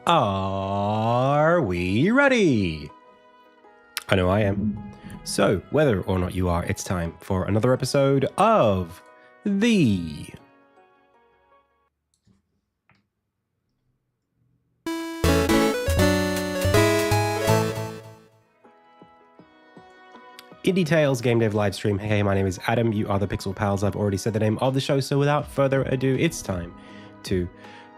Are we ready? I know I am. So, whether or not you are, it's time for another episode of the IndieTales Game Dev Livestream. Hey, my name is Adam. You are the Pixel Pals. I've already said the name of the show, so without further ado, it's time to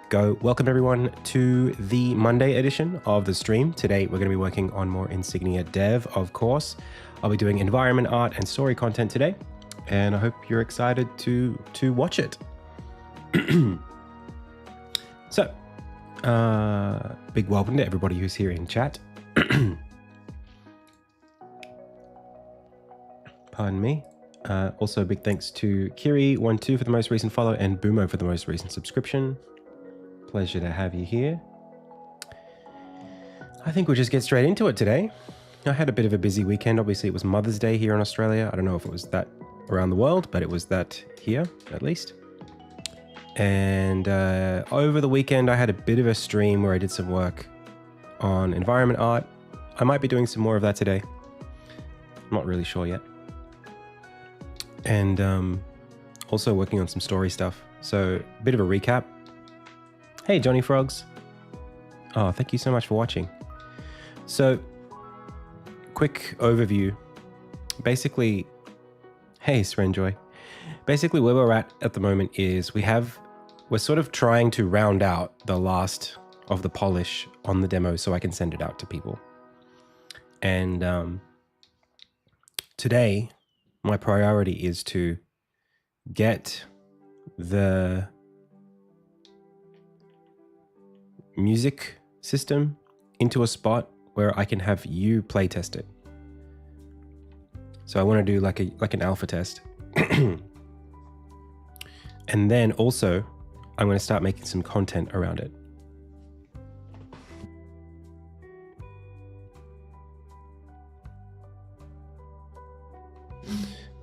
go. Welcome everyone to the Monday edition of the stream. Today we're going to be working on more Insignia dev, of course. I'll be doing environment art and story content today, and I hope you're excited to watch it. So, big welcome to everybody who's here in chat. Pardon me. Also, big thanks to Kiri12 for the most recent follow and Boomo for the most recent subscription. Pleasure to have you here. I think we'll just get straight into it today. I had a bit of a busy weekend. Obviously, it was Mother's Day here in Australia. I don't know if it was that around the world, but it was that here, at least. And over the weekend, I had a bit of a stream where I did some work on environment art. I might be doing some more of that today. I'm not really sure yet. And also working on some story stuff. So, a bit of a recap. Hey, Johnny Frogs. Oh, thank you so much for watching. So, quick overview. Basically, hey, Srenjoy. Basically, where we're at the moment is we're sort of trying to round out the last of the polish on the demo so I can send it out to people. And today, my priority is to get the music system into a spot where I can have you play test it. So I want to do like an alpha test. And then also I'm going to start making some content around it.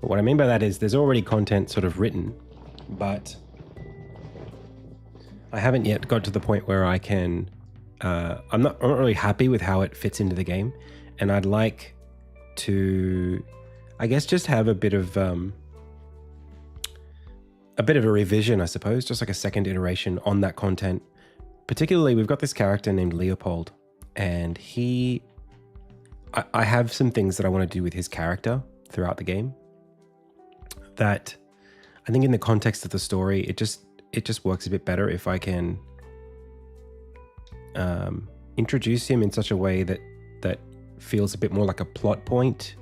But what I mean by that is there's already content sort of written, but I haven't yet got to the point where I can, I'm not really happy with how it fits into the game. And I'd like to, I guess, just have a bit of a revision, I suppose, just like a second iteration on that content. Particularly, we've got this character named Leopold, and I have some things that I want to do with his character throughout the game that I think in the context of the story, it just works a bit better if I can introduce him in such a way that feels a bit more like a plot point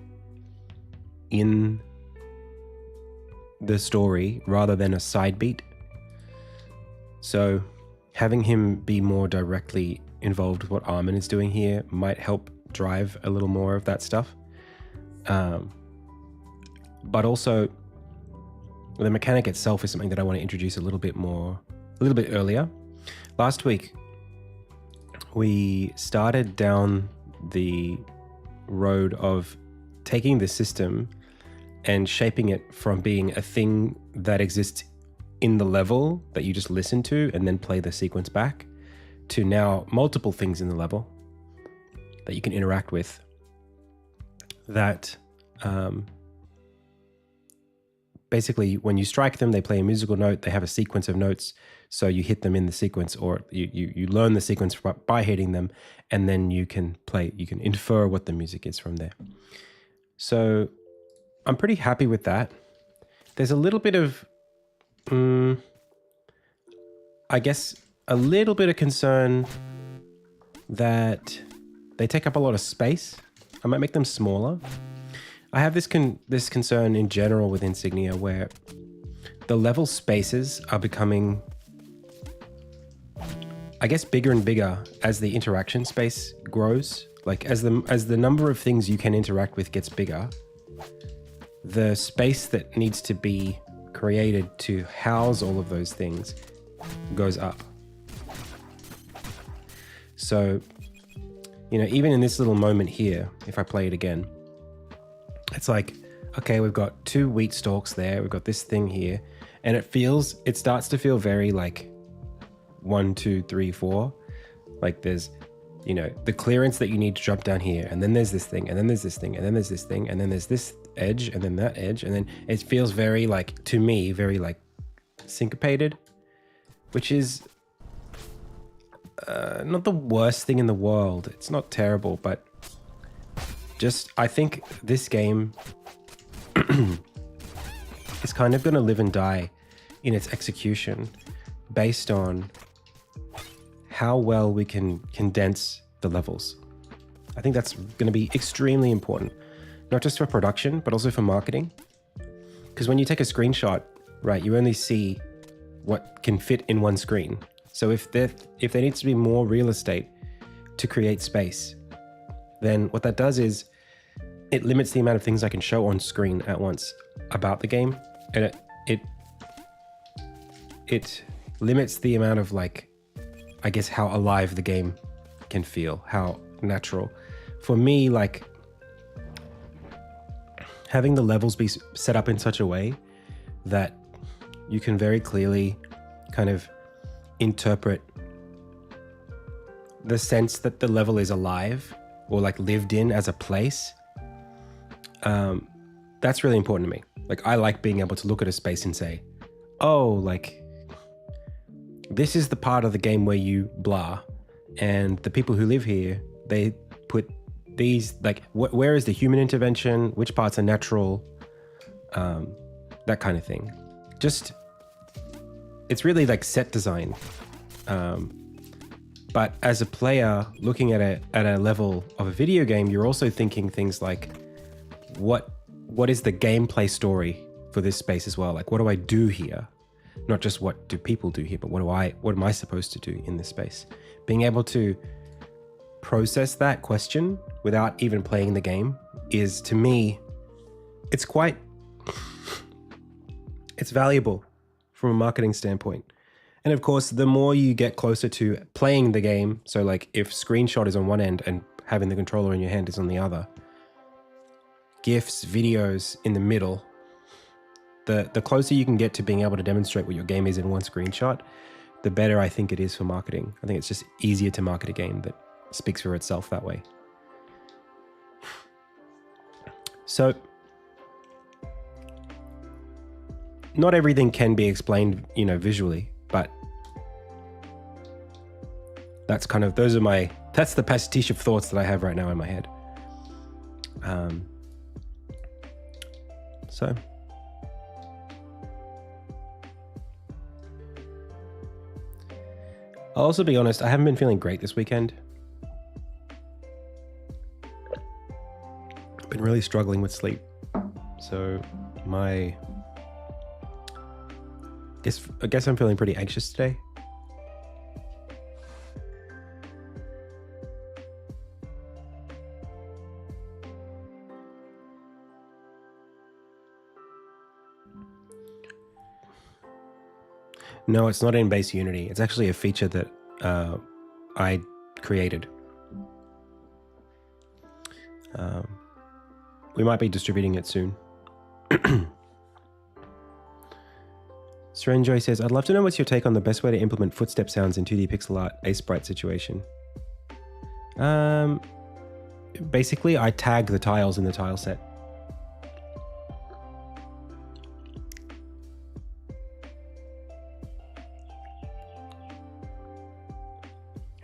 in the story rather than a side beat. So having him be more directly involved with what Armin is doing here might help drive a little more of that stuff. But also the mechanic itself is something that I want to introduce a little bit earlier. Last week, we started down the road of taking the system and shaping it from being a thing that exists in the level that you just listen to and then play the sequence back, to now multiple things in the level that you can interact with that basically, when you strike them, they play a musical note. They have a sequence of notes. So you hit them in the sequence, or you learn the sequence by hitting them, and then you can infer what the music is from there. So I'm pretty happy with that. There's a little bit of, I guess, a little bit of concern that they take up a lot of space. I might make them smaller. I have this concern in general with Insignia where the level spaces are becoming, I guess, bigger and bigger as the interaction space grows. Like as the number of things you can interact with gets bigger, the space that needs to be created to house all of those things goes up. So, even in this little moment here, if I play it again, it's like, okay, we've got 2 wheat stalks there. We've got this thing here. And it starts to feel very like 1, 2, 3, 4. Like there's, you know, the clearance that you need to drop down here, and then there's this thing, and then there's this thing, and then there's this thing, and then there's this edge, and then that edge, and then it feels very like, to me, very like syncopated, which is not the worst thing in the world. It's not terrible, but just, I think this game is kind of going to live and die in its execution based on how well we can condense the levels. I think that's going to be extremely important, not just for production, but also for marketing. Because when you take a screenshot, right, you only see what can fit in one screen. So if there needs to be more real estate to create space, then what that does is it limits the amount of things I can show on screen at once about the game, and it limits the amount of, like, I guess, how alive the game can feel, how natural. For me, like, having the levels be set up in such a way that you can very clearly kind of interpret the sense that the level is alive or like lived in as a place, that's really important to me. Like, I like being able to look at a space and say, oh, like, this is the part of the game where you blah, and the people who live here, they put these, like, where is the human intervention, which parts are natural, that kind of thing. Just, it's really like set design. But as a player looking at a level of a video game, you're also thinking things like, what is the gameplay story for this space as well? Like, what do I do here? Not just what do people do here, but what am I supposed to do in this space? Being able to process that question without even playing the game is, to me, it's valuable from a marketing standpoint. And of course, the more you get closer to playing the game, so like if screenshot is on one end and having the controller in your hand is on the other, GIFs, videos in the middle, the closer you can get to being able to demonstrate what your game is in one screenshot, the better I think it is for marketing. I think it's just easier to market a game that speaks for itself that way. So, not everything can be explained, you know, visually, but that's the pastiche of thoughts that I have right now in my head. So I'll also be honest, I haven't been feeling great this weekend. I've been really struggling with sleep. So I guess I'm feeling pretty anxious today. No, it's not in base Unity. It's actually a feature that I created. We might be distributing it soon. Serenjoy says, I'd love to know what's your take on the best way to implement footstep sounds in 2D pixel art Sprite situation. Basically, I tag the tiles in the tile set.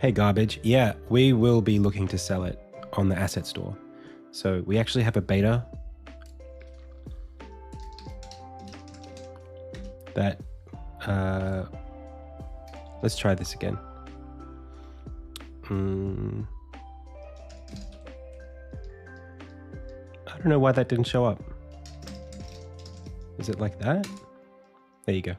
Hey, Garbage. Yeah, we will be looking to sell it on the asset store. So we actually have a beta that, let's try this again. I don't know why that didn't show up. Is it like that? There you go.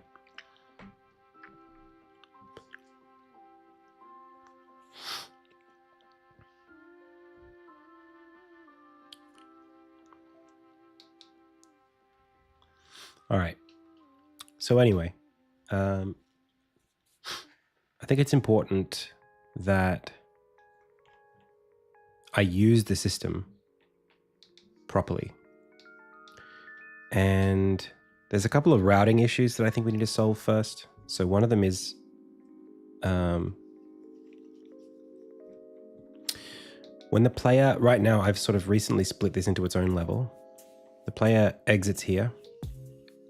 All right. So anyway, I think it's important that I use the system properly. And there's a couple of routing issues that I think we need to solve first. So one of them is When the player, right now, I've sort of recently split this into its own level. The player exits here,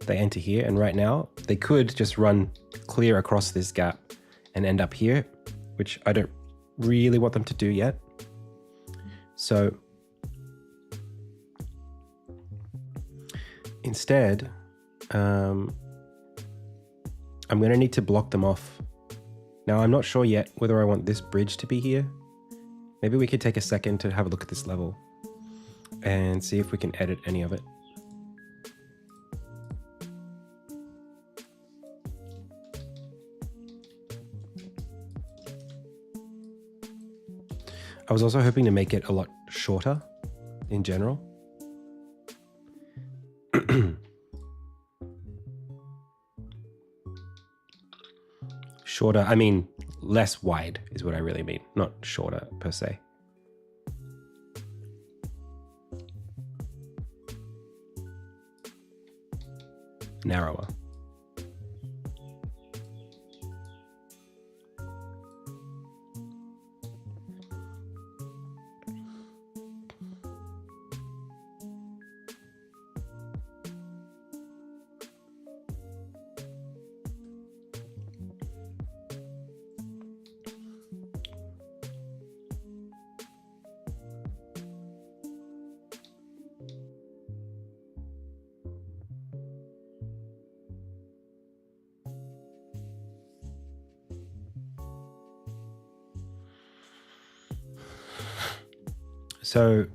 they enter here, and right now they could just run clear across this gap and end up here, which I don't really want them to do yet. So instead, I'm going to need to block them off. Now, I'm not sure yet whether I want this bridge to be here. Maybe we could take a second to have a look at this level and see if we can edit any of it. I was also hoping to make it a lot shorter in general. Shorter, I mean less wide is what I really mean, not shorter per se. Narrower. So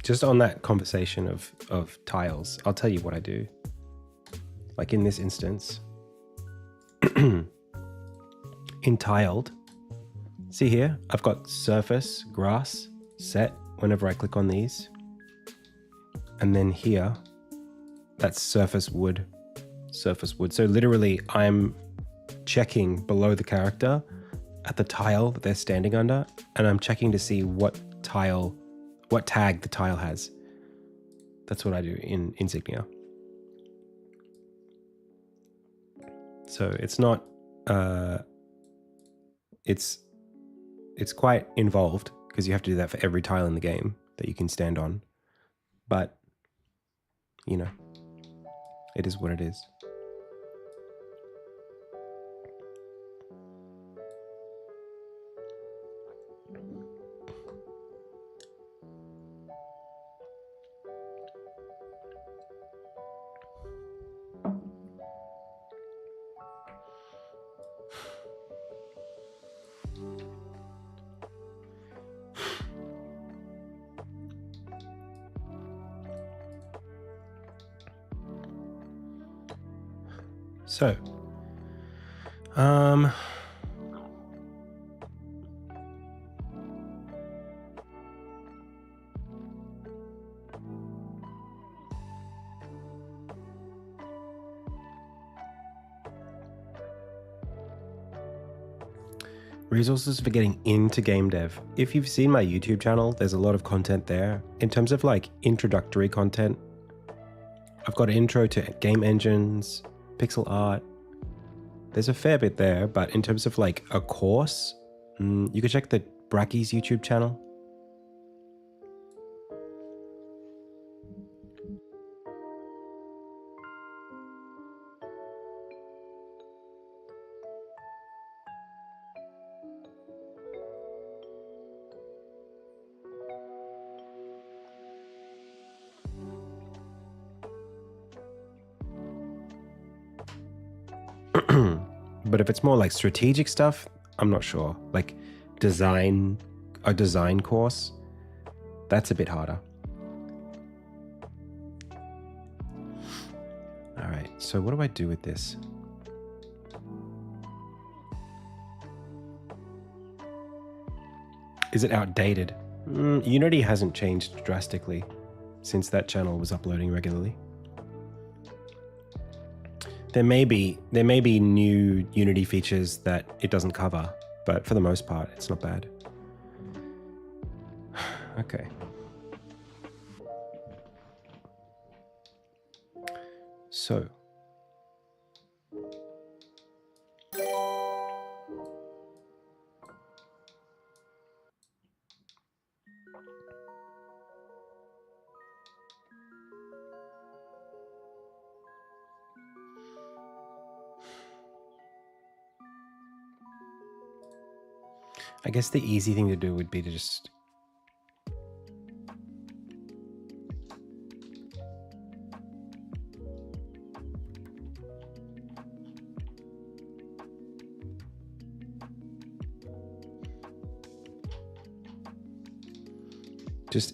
just on that conversation of tiles, I'll tell you what I do. Like in this instance, in tiled, see here, I've got surface, grass, set whenever I click on these. And then here, that's surface wood, surface wood. So literally I'm checking below the character at the tile that they're standing under, and I'm checking to see what tag the tile has. That's what I do in Insignia. So it's not, it's quite involved because you have to do that for every tile in the game that you can stand on. But, you know, it is what it is. So, resources for getting into game dev. If you've seen my YouTube channel, there's a lot of content there. In terms of like introductory content, I've got an intro to game engines, pixel art. There's a fair bit there, but in terms of like a course, you can check the Bracky's YouTube channel. But if it's more like strategic stuff, I'm not sure. Like a design course, that's a bit harder. All right, so what do I do with this? Is it outdated? Unity hasn't changed drastically since that channel was uploading regularly. There may be new Unity features that it doesn't cover, but for the most part, it's not bad. Okay. So. I guess the easy thing to do would be to just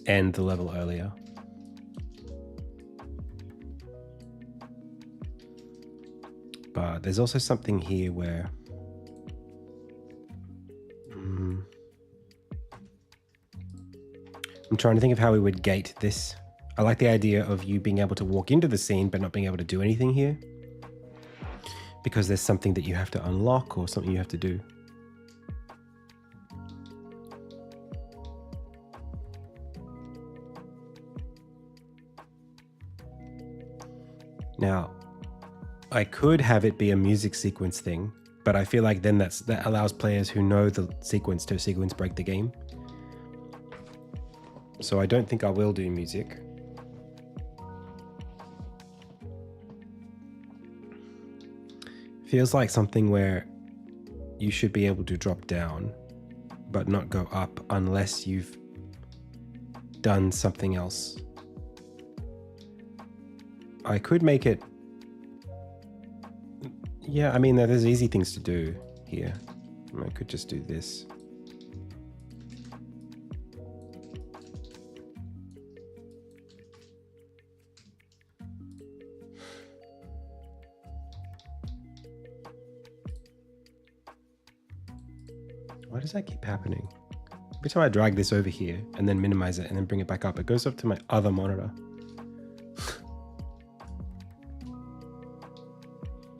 end the level earlier. But there's also something here where I'm trying to think of how we would gate this. I like the idea of you being able to walk into the scene but not being able to do anything here, because there's something that you have to unlock or something you have to do. Now, I could have it be a music sequence thing, but I feel like then that allows players who know the sequence to sequence break the game. So I don't think I will do music. Feels like something where you should be able to drop down, but not go up unless you've done something else. I could make it... Yeah, I mean, there's easy things to do here. I could just do this. Why does that keep happening? Every time I drag this over here and then minimize it and then bring it back up, it goes up to my other monitor.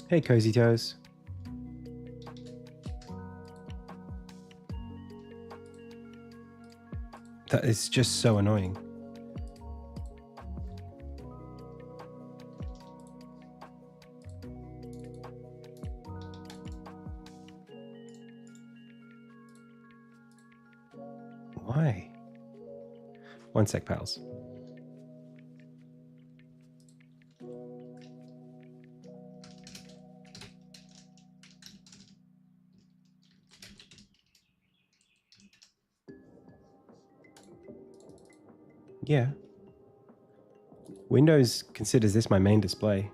Hey, Cozy Toes. That is just so annoying. Why? One sec, pals. Yeah. Windows considers this my main display.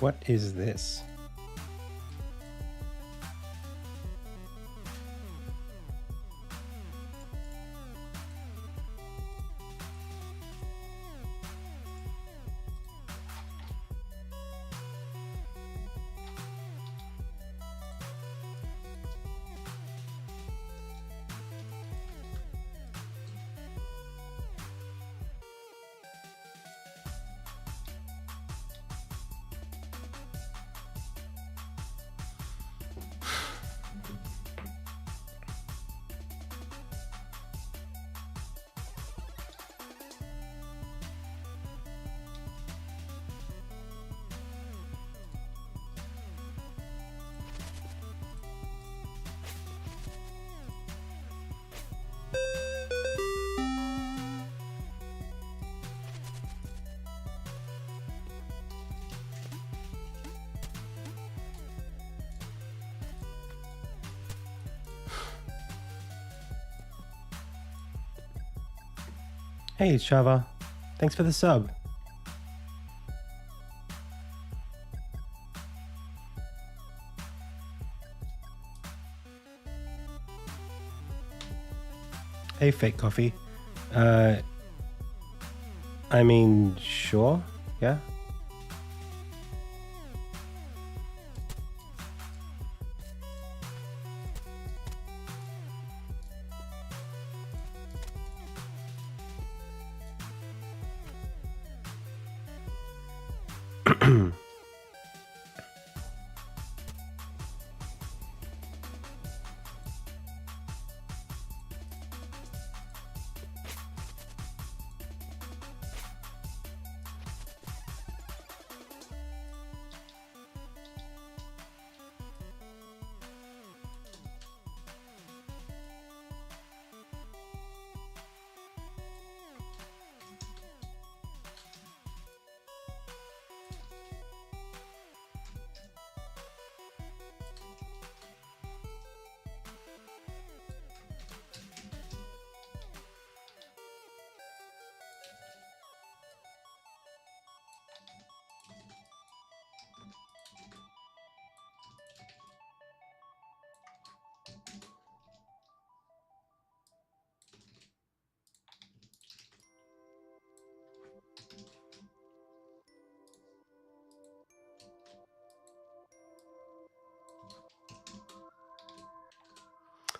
What is this? Hey, Shava. Thanks for the sub. Hey, Fake Coffee. I mean, sure. Yeah.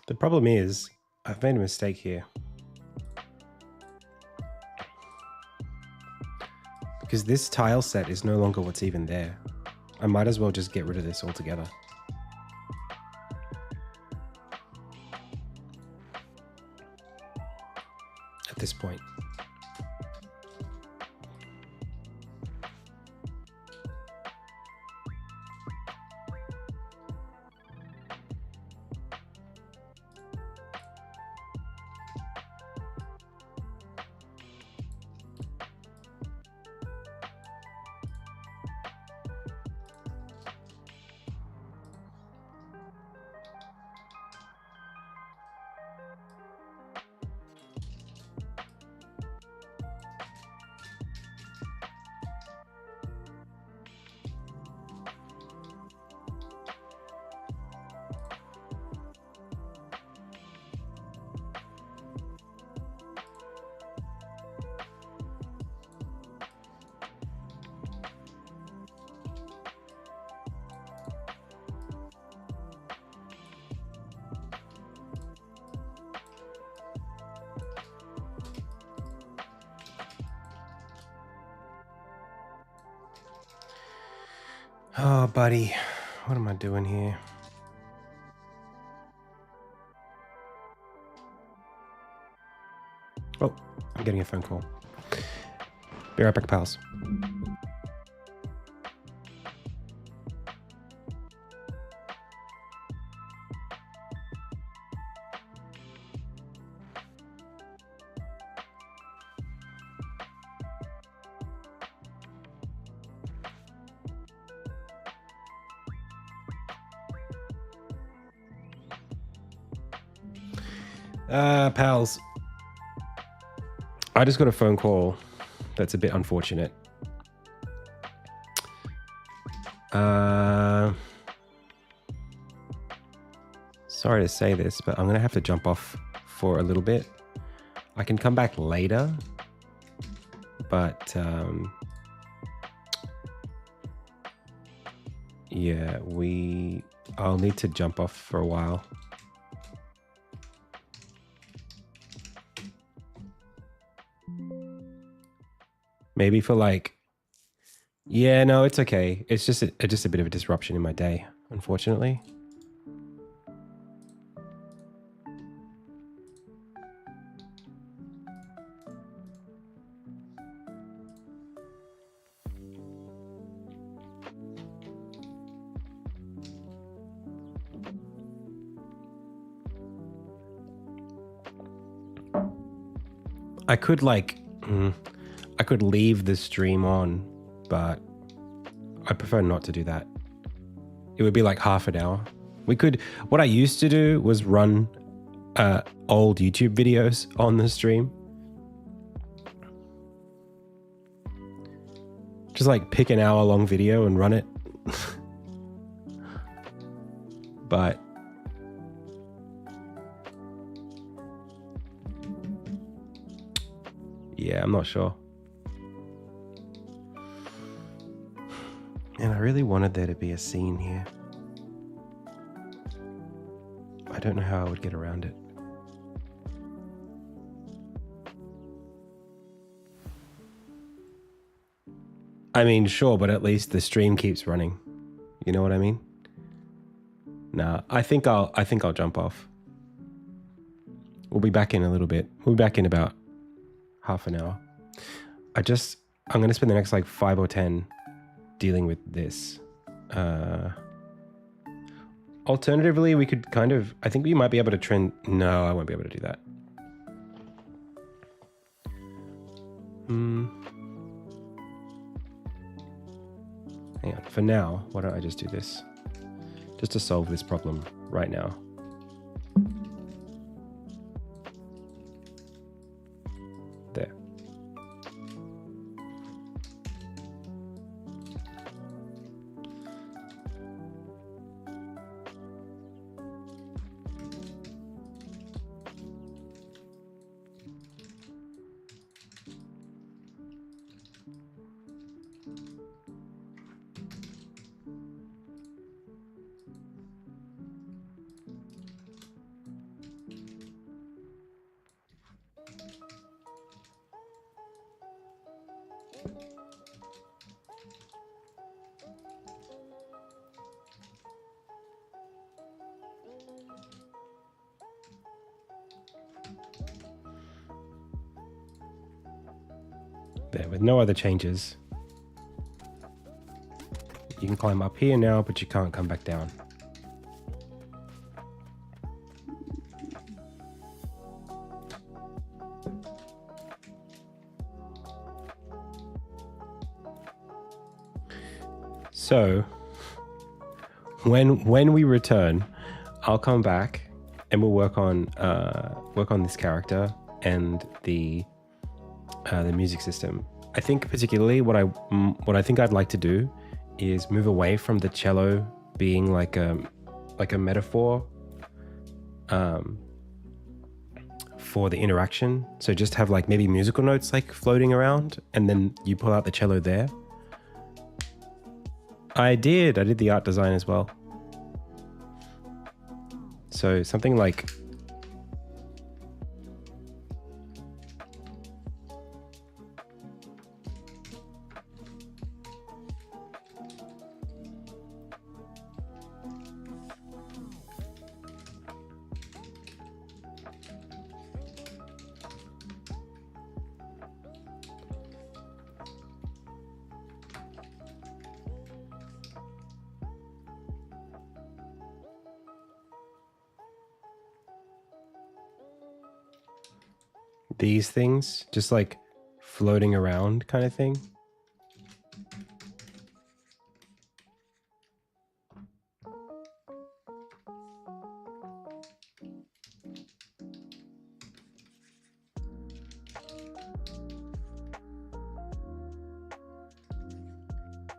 The problem is, I've made a mistake here. Because this tile set is no longer what's even there. I might as well just get rid of this altogether. At this point. Oh, buddy, what am I doing here? Oh, I'm getting a phone call. Be right back, pals. Pals, I just got a phone call that's a bit unfortunate. Sorry to say this, but I'm going to have to jump off for a little bit. I can come back later, but yeah, I'll need to jump off for a while. Maybe for like, yeah, no, it's okay. It's just a bit of a disruption in my day, unfortunately. I could I could leave the stream on, but I prefer not to do that. It would be like half an hour. What I used to do was run old YouTube videos on the stream. Just like pick an hour long video and run it. But yeah, I'm not sure. And I really wanted there to be a scene here. I don't know how I would get around it. I mean, sure, but at least the stream keeps running. You know what I mean? Nah, I think I'll jump off. We'll be back in a little bit. We'll be back in about half an hour. I'm going to spend the next like 5 or 10 dealing with this. Alternatively, we could I think we might be able to trend. No, I won't be able to do that. Hang on. For now, why don't I just do this? Just to solve this problem right now. There. There, with no other changes. You can climb up here now, but you can't come back down. So, when we return, I'll come back and we'll work on this character and the music system. I think particularly what I think I'd like to do is move away from the cello being like a metaphor for the interaction. So just have like maybe musical notes like floating around, and then you pull out the cello there. I did the art design as well. So something like these things, just like floating around kind of thing.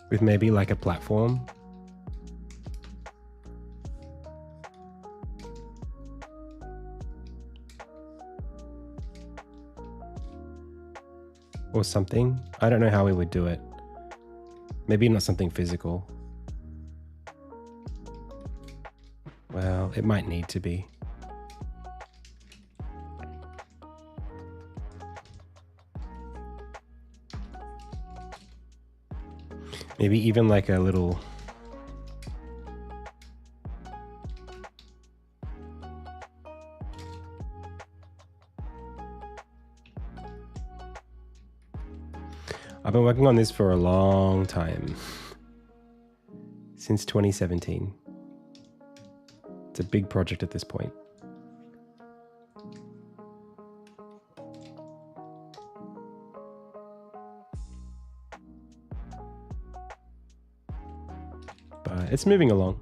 With maybe like a platform or something. I don't know how we would do it. Maybe not something physical. Well, it might need to be. Maybe even like a little... I've been working on this for a long time. Since 2017. It's a big project at this point. But it's moving along.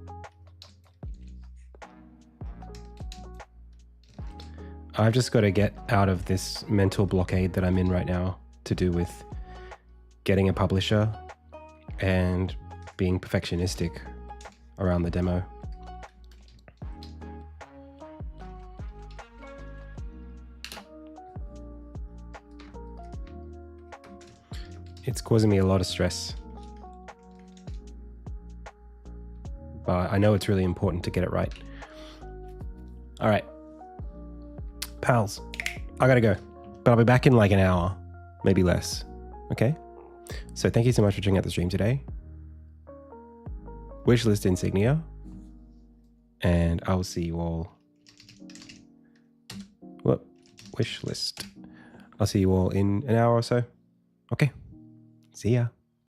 I've just got to get out of this mental blockade that I'm in right now to do with getting a publisher and being perfectionistic around the demo. It's causing me a lot of stress. But I know it's really important to get it right. All right. Pals, I gotta go. But I'll be back in like an hour, maybe less. Okay? So thank you so much for checking out the stream today. Wishlist insignia. And I will see you all. What? Wishlist. I'll see you all in an hour or so. Okay. See ya.